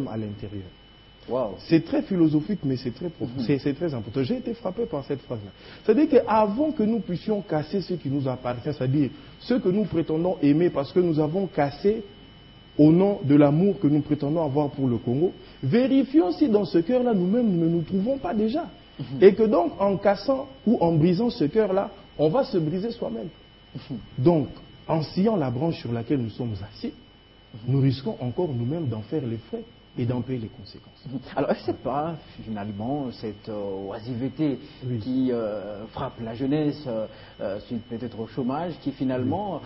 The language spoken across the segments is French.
à l'intérieur. Wow. C'est très philosophique, mais c'est très profond. C'est très important. J'ai été frappé par cette phrase-là. C'est-à-dire qu'avant que nous puissions casser ce qui nous appartient, c'est-à-dire ce que nous prétendons aimer parce que nous avons cassé au nom de l'amour que nous prétendons avoir pour le Congo, vérifions si dans ce cœur-là, nous-mêmes, nous ne nous trouvons pas déjà. Et que donc, en cassant ou en brisant ce cœur-là, on va se briser soi-même. Donc, en sciant la branche sur laquelle nous sommes assis, nous risquons encore nous-mêmes d'en faire les frais et d'en payer les conséquences. Alors, est-ce que ce n'est pas finalement cette oisiveté qui frappe la jeunesse suite peut-être au chômage, qui finalement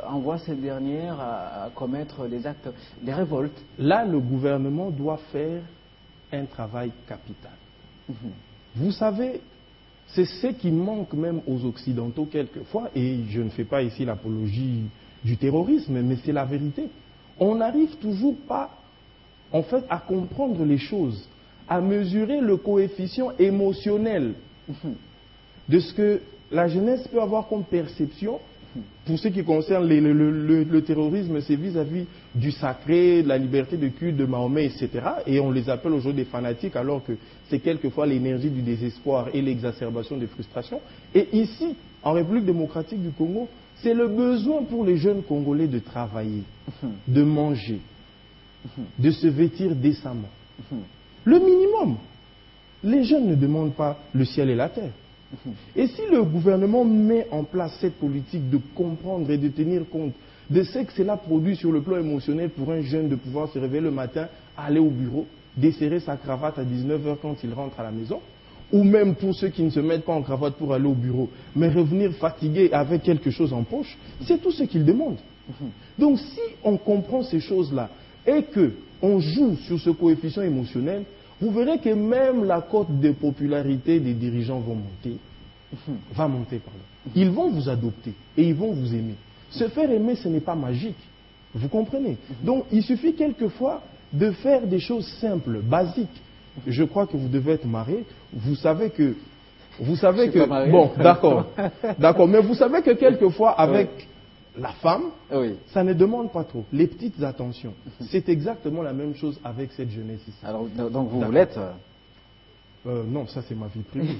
envoie cette dernière à commettre des actes, des révoltes? Là, le gouvernement doit faire un travail capital. Vous savez, c'est ce qui manque même aux Occidentaux quelquefois, et je ne fais pas ici l'apologie du terrorisme, mais c'est la vérité. On n'arrive toujours pas, en fait, à comprendre les choses, à mesurer le coefficient émotionnel de ce que la jeunesse peut avoir comme perception. Pour ce qui concerne le terrorisme, c'est vis-à-vis du sacré, de la liberté de culte de Mahomet, etc. Et on les appelle aujourd'hui des fanatiques, alors que c'est quelquefois l'énergie du désespoir et l'exacerbation des frustrations. Et ici, en République démocratique du Congo, c'est le besoin pour les jeunes Congolais de travailler, de manger, de se vêtir décemment. Le minimum. Les jeunes ne demandent pas le ciel et la terre. Et si le gouvernement met en place cette politique de comprendre et de tenir compte de ce que cela produit sur le plan émotionnel pour un jeune de pouvoir se réveiller le matin, aller au bureau, desserrer sa cravate à 19h quand il rentre à la maison, ou même pour ceux qui ne se mettent pas en cravate pour aller au bureau, mais revenir fatigué avec quelque chose en poche, c'est tout ce qu'ils demandent. Donc si on comprend ces choses-là et qu'on joue sur ce coefficient émotionnel, vous verrez que même la cote de popularité des dirigeants va monter. Ils vont vous adopter et ils vont vous aimer. Se faire aimer, ce n'est pas magique. Vous comprenez? Donc, il suffit quelquefois de faire des choses simples, basiques. Je crois que vous devez être marié. Vous savez que... Bon, d'accord. D'accord. Mais vous savez que quelquefois, avec la femme, ça ne demande pas trop. Les petites attentions. C'est exactement la même chose avec cette jeunesse ici. Alors, donc vous l'êtes non, ça c'est ma vie privée.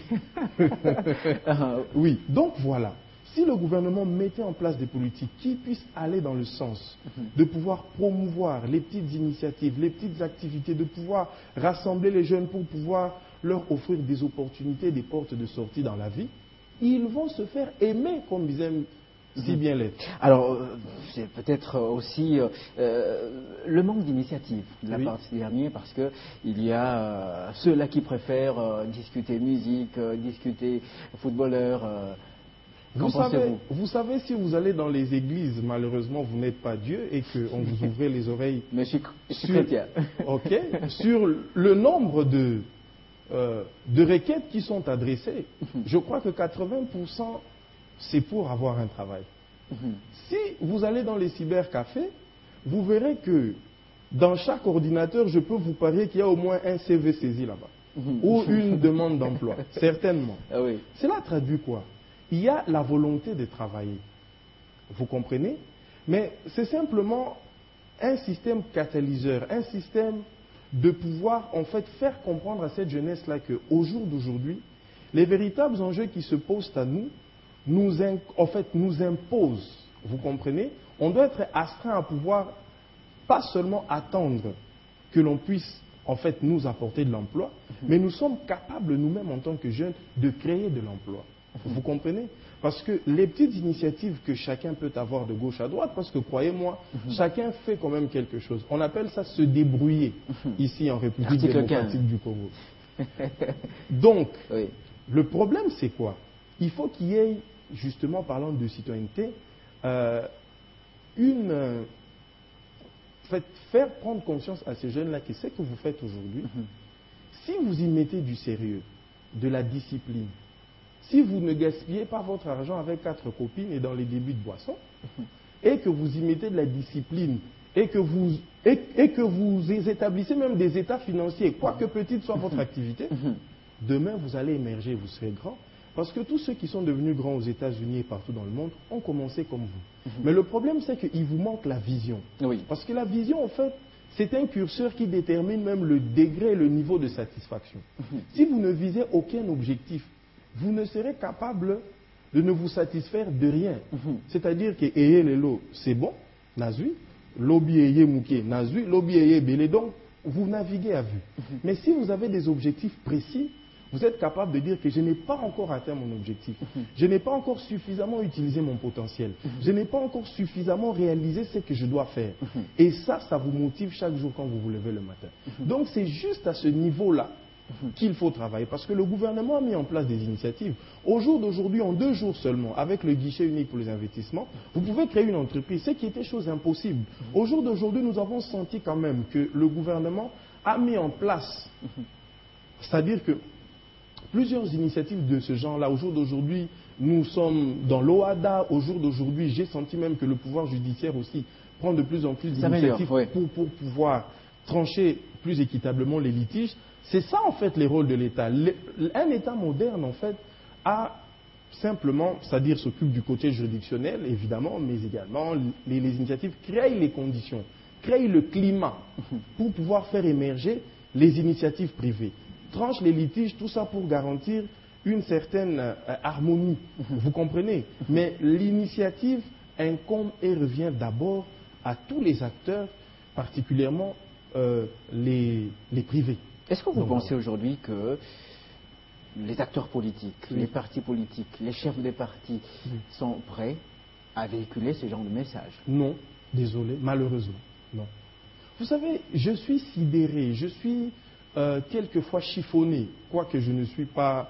Oui, donc voilà. Si le gouvernement mettait en place des politiques qui puissent aller dans le sens de pouvoir promouvoir les petites initiatives, les petites activités, de pouvoir rassembler les jeunes pour pouvoir leur offrir des opportunités, des portes de sortie dans la vie, ils vont se faire aimer comme ils aiment si bien l'être. Alors, c'est peut-être aussi le manque d'initiative de la part de ces derniers, parce qu'il y a ceux-là qui préfèrent discuter musique, discuter footballeur. Vous savez, si vous allez dans les églises, malheureusement, vous n'êtes pas Dieu et qu'on vous ouvre les oreilles. Mais je suis chrétien. Ok. Sur le nombre de requêtes qui sont adressées, je crois que 80%, c'est pour avoir un travail. Si vous allez dans les cybercafés, vous verrez que dans chaque ordinateur, je peux vous parier qu'il y a au moins un CV saisi là-bas. Ou une demande d'emploi. Certainement. Ah oui. Cela traduit quoi? Il y a la volonté de travailler. Vous comprenez? Mais c'est simplement un système catalyseur, un système de pouvoir en fait faire comprendre à cette jeunesse-là qu'au jour d'aujourd'hui, les véritables enjeux qui se posent à nous, nous imposent. Vous comprenez? On doit être astreint à pouvoir pas seulement attendre que l'on puisse en fait nous apporter de l'emploi, mais nous sommes capables nous-mêmes en tant que jeunes de créer de l'emploi. Vous comprenez? Parce que les petites initiatives que chacun peut avoir de gauche à droite, parce que croyez-moi, chacun fait quand même quelque chose. On appelle ça se débrouiller ici en République démocratique du Congo. Donc, le problème c'est quoi? Il faut qu'il y ait, justement parlant de citoyenneté, faire prendre conscience à ces jeunes-là que ce que vous faites aujourd'hui, si vous y mettez du sérieux, de la discipline, si vous ne gaspillez pas votre argent avec 4 copines et dans les débits de boissons, et que vous y mettez de la discipline, et que vous établissez même des états financiers, quoique petite soit votre activité, demain vous allez émerger, vous serez grand. Parce que tous ceux qui sont devenus grands aux États-Unis et partout dans le monde ont commencé comme vous. Mais le problème, c'est qu'il vous manque la vision. Parce que la vision, en fait, c'est un curseur qui détermine même le degré et le niveau de satisfaction. Si vous ne visez aucun objectif, vous ne serez capable de ne vous satisfaire de rien. C'est-à-dire que ayez les lots, c'est bon, nazui, lobby ayez mouké, nazui, lobby ayez belé, donc vous naviguez à vue. Mais si vous avez des objectifs précis, vous êtes capable de dire que je n'ai pas encore atteint mon objectif. Je n'ai pas encore suffisamment utilisé mon potentiel. Je n'ai pas encore suffisamment réalisé ce que je dois faire. Et ça vous motive chaque jour quand vous vous levez le matin. Donc c'est juste à ce niveau-là qu'il faut travailler. Parce que le gouvernement a mis en place des initiatives. Au jour d'aujourd'hui, en 2 jours seulement, avec le guichet unique pour les investissements, vous pouvez créer une entreprise, ce qui était chose impossible. Au jour d'aujourd'hui, nous avons senti quand même que le gouvernement a mis en place, c'est-à-dire que plusieurs initiatives de ce genre-là. Au jour d'aujourd'hui, nous sommes dans l'OADA. Au jour d'aujourd'hui, j'ai senti même que le pouvoir judiciaire aussi prend de plus en plus d'initiatives pour pouvoir trancher plus équitablement les litiges. C'est ça, en fait, les rôles de l'État. Un État moderne, en fait, a simplement, c'est-à-dire s'occupe du côté juridictionnel, évidemment, mais également les initiatives créent les conditions, créent le climat pour pouvoir faire émerger les initiatives privées. Tranche les litiges, tout ça pour garantir une certaine harmonie. Vous comprenez? Mais l'initiative incombe et revient d'abord à tous les acteurs, particulièrement les privés. Est-ce que vous pensez aujourd'hui que les acteurs politiques, les partis politiques, les chefs des partis sont prêts à véhiculer ce genre de message? Non, désolé, malheureusement, non. Vous savez, je suis sidéré, je suis quelquefois chiffonné, quoique je ne suis pas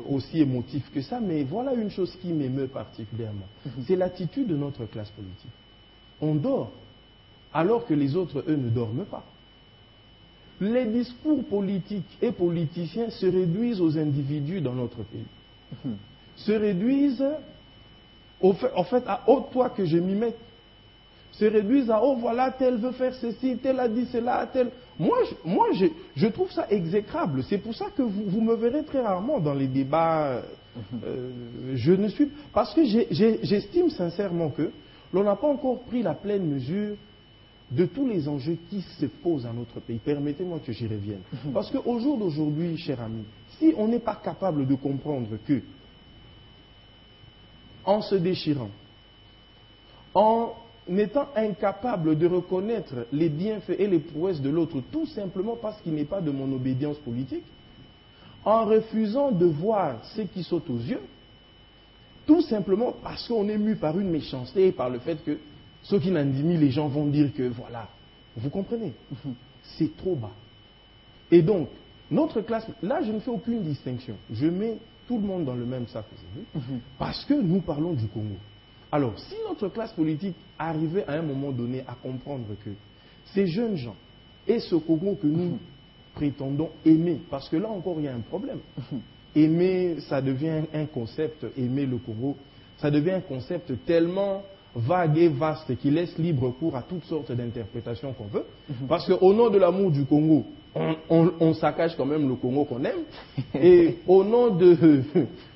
aussi émotif que ça, mais voilà une chose qui m'émeut particulièrement. C'est l'attitude de notre classe politique. On dort, alors que les autres, eux, ne dorment pas. Les discours politiques et politiciens se réduisent aux individus dans notre pays. Se réduisent, en fait, à « oh, toi que je m'y mette ». Se réduisent à « oh, voilà, tel veut faire ceci, tel a dit cela, tel… » Moi, je trouve ça exécrable. C'est pour ça que vous me verrez très rarement dans les débats. Je ne suis… Parce que j'estime sincèrement que l'on n'a pas encore pris la pleine mesure de tous les enjeux qui se posent à notre pays. Permettez-moi que j'y revienne. Parce qu'au jour d'aujourd'hui, cher ami, si on n'est pas capable de comprendre que, en se déchirant, en étant incapable de reconnaître les bienfaits et les prouesses de l'autre, tout simplement parce qu'il n'est pas de mon obédience politique, en refusant de voir ce qui saute aux yeux, tout simplement parce qu'on est mu par une méchanceté et par le fait que ceux qui n'en disent, les gens vont dire que voilà. Vous comprenez? C'est trop bas. Et donc, notre classe, là je ne fais aucune distinction. Je mets tout le monde dans le même sac, parce que nous parlons du Congo. Alors, si notre classe politique arrivait à un moment donné à comprendre que ces jeunes gens et ce Congo que nous prétendons aimer, parce que là encore il y a un problème. Aimer, ça devient un concept, aimer le Congo, ça devient un concept tellement vague et vaste qui laisse libre cours à toutes sortes d'interprétations qu'on veut. Parce qu'au nom de l'amour du Congo, on saccage quand même le Congo qu'on aime. Et au nom de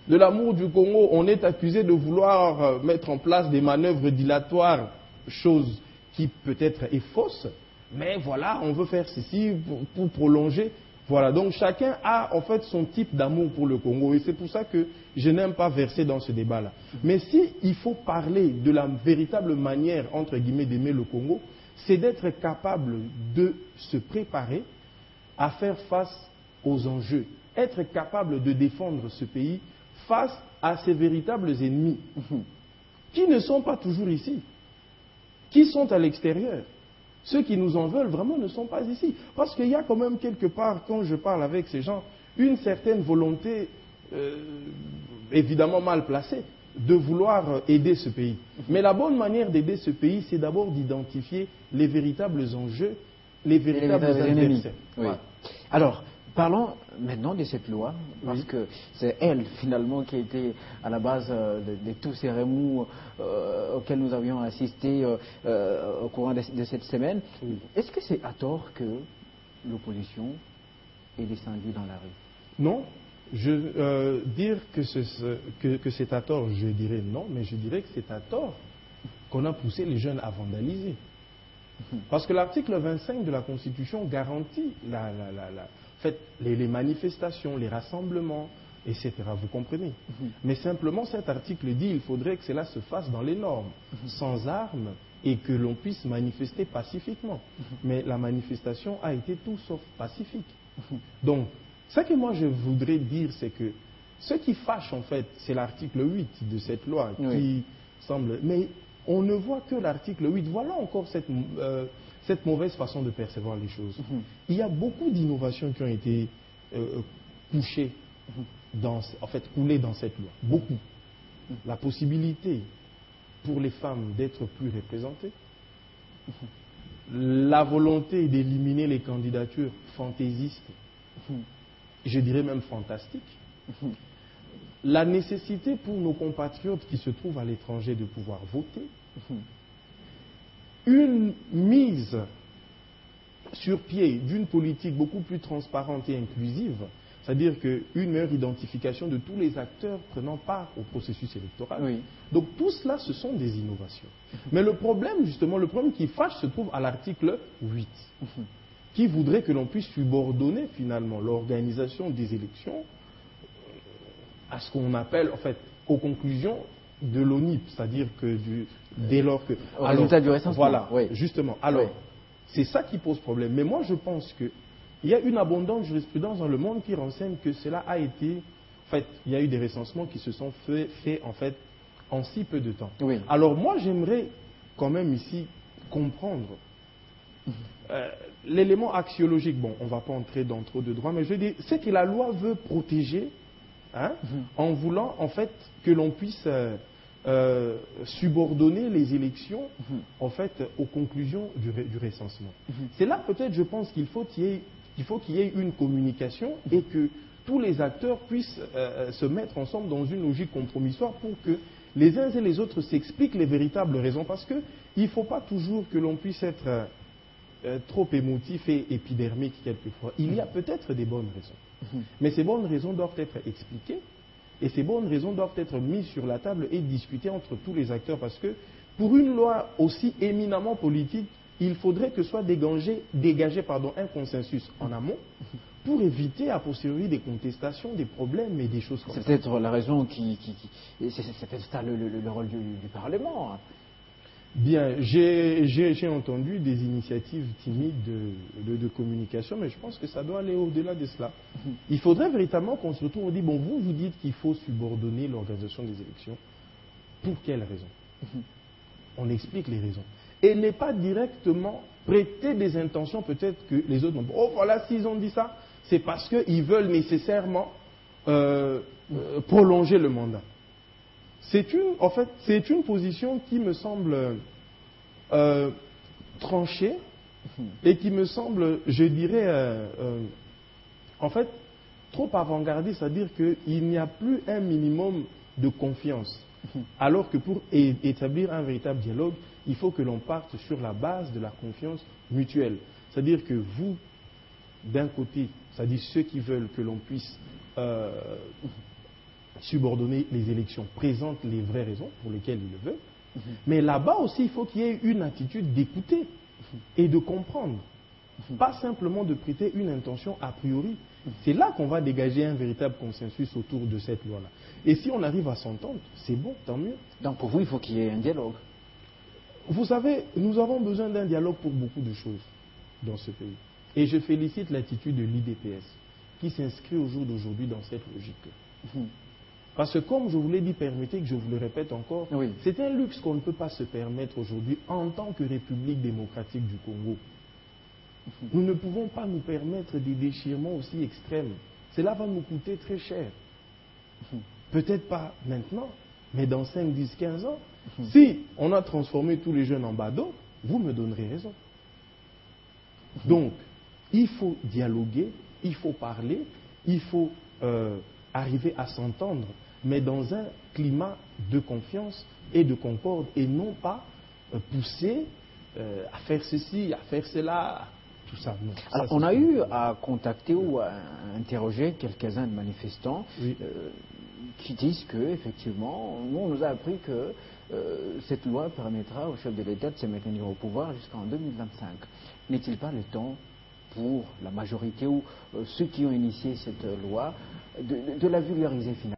l'amour du Congo, on est accusé de vouloir mettre en place des manœuvres dilatoires, chose qui peut-être est fausse. Mais voilà, on veut faire ceci pour prolonger. Voilà, donc chacun a en fait son type d'amour pour le Congo et c'est pour ça que je n'aime pas verser dans ce débat-là. Mais si il faut parler de la véritable manière, entre guillemets, d'aimer le Congo, c'est d'être capable de se préparer à faire face aux enjeux, être capable de défendre ce pays face à ses véritables ennemis, qui ne sont pas toujours ici, qui sont à l'extérieur. Ceux qui nous en veulent vraiment ne sont pas ici. Parce qu'il y a quand même quelque part, quand je parle avec ces gens, une certaine volonté, évidemment mal placée, de vouloir aider ce pays. Mais la bonne manière d'aider ce pays, c'est d'abord d'identifier les véritables enjeux, les véritables adversaires. Oui. Alors, parlons maintenant de cette loi, parce que c'est elle, finalement, qui a été à la base de tous ces remous auxquels nous avions assisté au courant de cette semaine. Est-ce que c'est à tort que l'opposition est descendue dans la rue? Non. Dire que c'est à tort, je dirais non, mais je dirais que c'est à tort qu'on a poussé les jeunes à vandaliser. Parce que l'article 25 de la Constitution garantit les manifestations, les rassemblements, etc. Vous comprenez? Mais simplement, cet article dit qu'il faudrait que cela se fasse dans les normes, sans armes, et que l'on puisse manifester pacifiquement. Mais la manifestation a été tout sauf pacifique. Donc, ce que moi je voudrais dire, c'est que ce qui fâche, en fait, c'est l'article 8 de cette loi qui semble... Mais on ne voit que l'article 8. Voilà encore cette mauvaise façon de percevoir les choses. Il y a beaucoup d'innovations qui ont été couchées, coulées dans cette loi. Beaucoup. La possibilité pour les femmes d'être plus représentées. La volonté d'éliminer les candidatures fantaisistes, je dirais même fantastiques. La nécessité pour nos compatriotes qui se trouvent à l'étranger de pouvoir voter. Une mise sur pied d'une politique beaucoup plus transparente et inclusive, c'est-à-dire qu'une meilleure identification de tous les acteurs prenant part au processus électoral. Donc tout cela, ce sont des innovations. Mais le problème, justement, le problème qui fâche se trouve à l'article 8, qui voudrait que l'on puisse subordonner finalement l'organisation des élections à ce qu'on appelle, en fait, aux conclusions de l'ONIP, c'est-à-dire que dès lors que... Au résultat du recensement. Voilà, justement. Alors, c'est ça qui pose problème. Mais moi, je pense qu'il y a une abondante jurisprudence dans le monde qui renseigne que cela a été... En fait, il y a eu des recensements qui se sont faits en fait, en si peu de temps. Alors moi, j'aimerais quand même ici comprendre l'élément axiologique. Bon, on ne va pas entrer dans trop de droits, mais je veux dire, c'est que la loi veut protéger... en voulant en fait que l'on puisse subordonner les élections en fait aux conclusions du recensement. C'est là peut-être je pense qu'il faut qu'il y ait une communication et que tous les acteurs puissent se mettre ensemble dans une logique compromissoire pour que les uns et les autres s'expliquent les véritables raisons, parce qu'il ne faut pas toujours que l'on puisse être trop émotif et épidermique quelquefois. Il y a peut-être des bonnes raisons. Mais ces bonnes raisons doivent être expliquées et ces bonnes raisons doivent être mises sur la table et discutées entre tous les acteurs, parce que pour une loi aussi éminemment politique, il faudrait que soit dégagé un consensus en amont pour éviter a posteriori des contestations, des problèmes et des choses comme ça. C'est peut-être la raison c'est peut-être ça le rôle du Parlement. Bien, j'ai entendu des initiatives timides de communication, mais je pense que ça doit aller au-delà de cela. Il faudrait véritablement qu'on se retrouve, on dit, bon, vous dites qu'il faut subordonner l'organisation des élections. Pour quelles raisons? On explique les raisons. Et n'est pas directement prêter des intentions, peut-être que les autres... Oh, voilà, s'ils ont dit ça, c'est parce qu'ils veulent nécessairement prolonger le mandat. C'est une position qui me semble tranchée et qui me semble, je dirais, en fait, trop avant-gardiste, c'est-à-dire qu'il n'y a plus un minimum de confiance. Alors que pour établir un véritable dialogue, il faut que l'on parte sur la base de la confiance mutuelle. C'est-à-dire que vous, d'un côté, c'est-à-dire ceux qui veulent que l'on puisse subordonner les élections, présentent les vraies raisons pour lesquelles ils le veulent. Mais là-bas aussi, il faut qu'il y ait une attitude d'écouter et de comprendre. Pas simplement de prêter une intention a priori. C'est là qu'on va dégager un véritable consensus autour de cette loi-là. Et si on arrive à s'entendre, c'est bon, tant mieux. Donc pour vous, il faut qu'il y ait un dialogue. Vous savez, nous avons besoin d'un dialogue pour beaucoup de choses dans ce pays. Et je félicite l'attitude de l'IDPS qui s'inscrit au jour d'aujourd'hui dans cette logique-là. Parce que comme je vous l'ai dit, permettez que je vous le répète encore, c'est un luxe qu'on ne peut pas se permettre aujourd'hui en tant que République démocratique du Congo. Nous ne pouvons pas nous permettre des déchirements aussi extrêmes. Cela va nous coûter très cher. Peut-être pas maintenant, mais dans 5, 10, 15 ans. Si on a transformé tous les jeunes en badauds, vous me donnerez raison. Donc, il faut dialoguer, il faut parler, il faut arriver à s'entendre, mais dans un climat de confiance et de concorde, et non pas pousser à faire ceci, à faire cela, tout ça. Non, alors, ça, on a eu à contacter ou à interroger quelques-uns de manifestants qui disent que, effectivement, nous, on nous a appris que cette loi permettra au chef de l'État de se maintenir au pouvoir jusqu'en 2025. N'est-il pas le temps pour la majorité ou ceux qui ont initié cette loi de la vulgariser finalement?